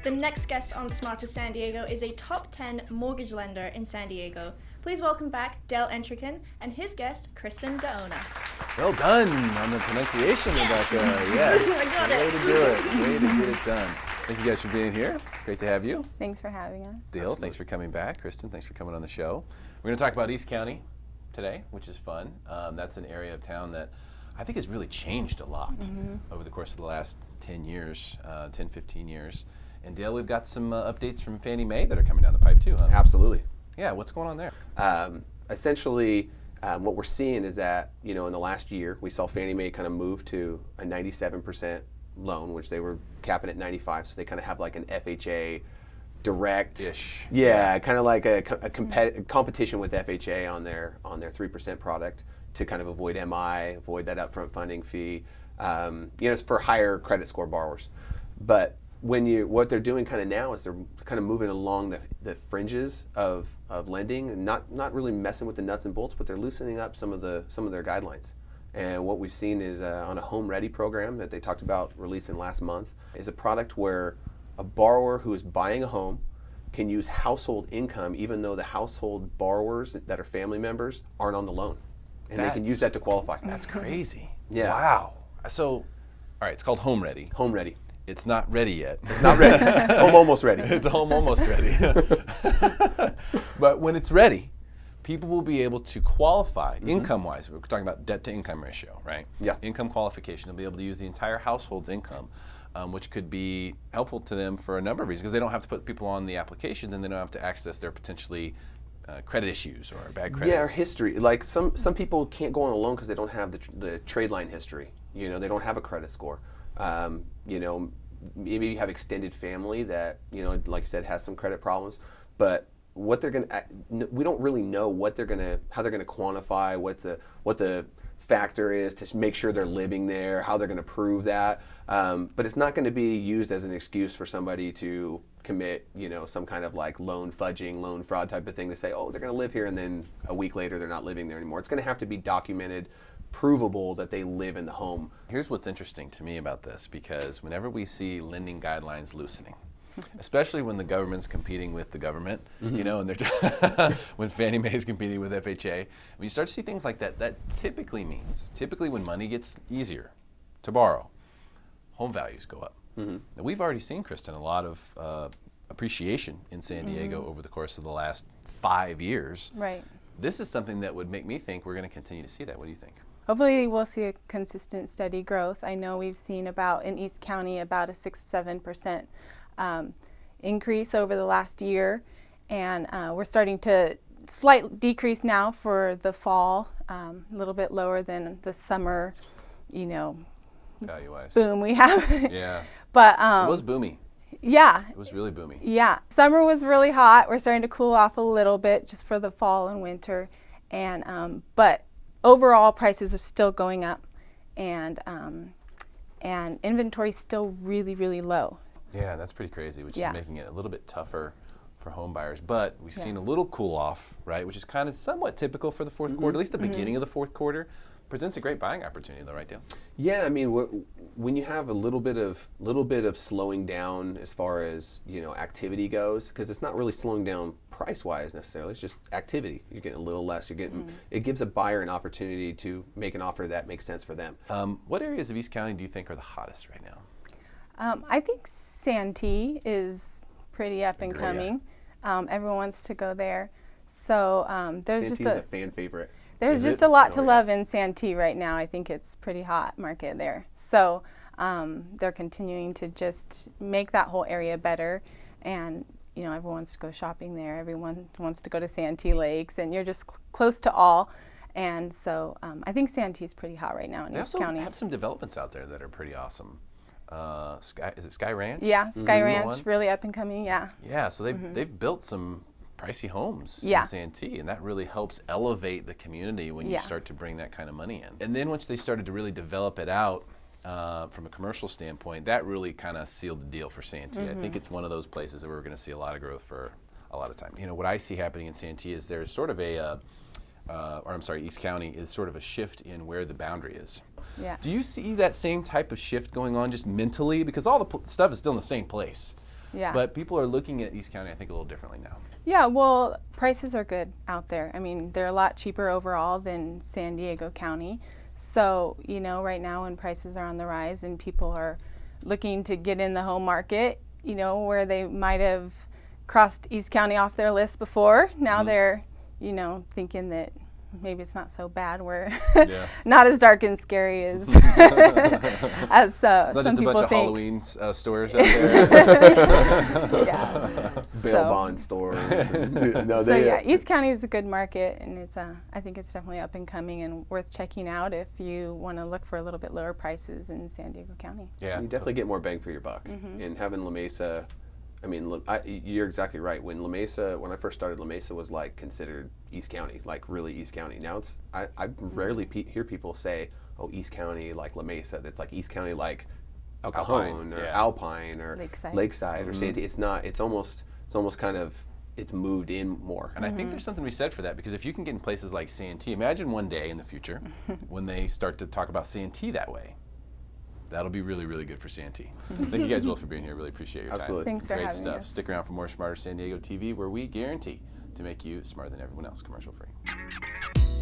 The next guest on Smarter San Diego is a top 10 mortgage lender in San Diego. Please welcome back Dale Entrekin and his guest, Christin Gaona. Well done on the pronunciation, Rebecca. Yes. I got Way it. to do it. Way to get it done. Thank you guys for being here. Great to have you. Thanks for having us. Dale, thanks for coming back. Christin, thanks for coming on the show. We're going to talk about East County today, which is fun. That's an area of town that I think has really changed a lot over the course of the last 10 years, 10, 15 years. And Dale, we've got some updates from Fannie Mae that are coming down the pipe too, huh? Absolutely. Yeah, what's going on there? Essentially, what we're seeing is that, in the last year, we saw Fannie Mae kind of move to a 97% loan, which they were capping at 95, so they kind of have like an FHA direct-ish. Yeah, kind of like a competition with FHA on their 3% product to kind of avoid MI, avoid that upfront funding fee. It's for higher credit score borrowers. But what they're doing kind of now is they're kind of moving along the fringes of lending and not really messing with the nuts and bolts, but they're loosening up some of their guidelines. And what we've seen is on a Home Ready program that they talked about releasing last month is a product where a borrower who is buying a home can use household income even though the household borrowers that are family members aren't on the loan. And they can use that to qualify. That's crazy. Yeah. Wow. So, all right, it's called Home Ready. Home Ready. It's not ready yet. It's not ready. It's home almost ready. It's home almost ready. But when it's ready, people will be able to qualify income-wise. We're talking about debt-to-income ratio, right? Yeah. Income qualification. They'll be able to use the entire household's income, which could be helpful to them for a number of reasons, because they don't have to put people on the application, and they don't have to access their potentially credit issues or bad credit. Yeah, or history. Like some people can't go on a loan because they don't have the trade line history. They don't have a credit score. Maybe you have extended family that, like I said, has some credit problems. But what they're we don't really know how they're gonna quantify what the factor is to make sure they're living there, how they're gonna prove that. But it's not going to be used as an excuse for somebody to commit, some kind of like loan fudging, loan fraud type of thing to say, oh, they're going to live here, and then a week later they're not living there anymore. It's going to have to be documented, provable that they live in the home. Here's what's interesting to me about this, because whenever we see lending guidelines loosening, especially when the government's competing with the government, and they're when Fannie Mae is competing with FHA, when you start to see things like that, that typically means when money gets easier to borrow, home values go up. Now, we've already seen, Christin, a lot of appreciation in San Diego over the course of the last 5 years. Right. This is something that would make me think we're going to continue to see that. What do you think? Hopefully we'll see a consistent, steady growth. I know we've seen in East County about a 6-7% increase over the last year, and we're starting to slight decrease now for the fall, a little bit lower than the summer, Value-wise. boom we have. Yeah. But it was boomy. Yeah. It was really boomy. Yeah. Summer was really hot. We're starting to cool off a little bit just for the fall and winter, and but overall prices are still going up, and inventory is still really, really low. Yeah, that's pretty crazy, which is Yeah. making it a little bit tougher for home buyers. But we've seen a little cool off, right, which is kind of somewhat typical for the fourth quarter, at least the beginning of the fourth quarter. Presents a great buying opportunity, though, right, Dale? Yeah, I mean, when you have a little bit of slowing down as far as activity goes, because it's not really slowing down price-wise necessarily. It's just activity. You're getting a little less. You're getting it gives a buyer an opportunity to make an offer that makes sense for them. What areas of East County do you think are the hottest right now? I think Santee is pretty up and coming. Everyone wants to go there, so there's Santee's just a fan favorite. There's just a lot to love in Santee right now. I think it's pretty hot market there. So they're continuing to just make that whole area better. And, everyone wants to go shopping there. Everyone wants to go to Santee Lakes. And you're just close to all. And so I think Santee's pretty hot right now in East County. They also have some developments out there that are pretty awesome. Is it Sky Ranch? Yeah, Sky Ranch, really up and coming, yeah. Yeah, so they've built some pricey homes Yeah. in Santee, and that really helps elevate the community when you start to bring that kind of money in. And then once they started to really develop it out from a commercial standpoint, that really kind of sealed the deal for Santee. I think it's one of those places that we're going to see a lot of growth for a lot of time. What I see happening in Santee is there's sort of East County is sort of a shift in where the boundary is. Yeah. Do you see that same type of shift going on just mentally? Because all the stuff is still in the same place. Yeah. But people are looking at East County, I think, a little differently now. Yeah, well, prices are good out there. I mean, they're a lot cheaper overall than San Diego County. So, you know, right now when prices are on the rise and people are looking to get in the home market, you know, where they might have crossed East County off their list before, now they're, you know, thinking that maybe it's not so bad. We're not as dark and scary as as some Not just a people bunch of think. Halloween stores out there. Yeah. Bail So- bond stores. No, So they, yeah, East County is a good market, and it's I think it's definitely up and coming and worth checking out if you want to look for a little bit lower prices in San Diego County. Yeah. you definitely get more bang for your buck. And having La Mesa, I mean, you're exactly right. When I first started, La Mesa was like considered East County, like really East County. Now it's, I rarely hear people say, oh, East County like La Mesa. That's like East County like El Cajon or Alpine or Lakeside or Santee. It's not. It's almost kind of, it's moved in more. And I think there's something to be said for that, because if you can get in places like Santee, imagine one day in the future when they start to talk about Santee that way. That'll be really, really good for Santee. Thank you guys both for being here. Really appreciate your Absolutely. time. Thanks for Great having stuff. us. Stick around for more Smarter San Diego TV, where we guarantee to make you smarter than everyone else, commercial free.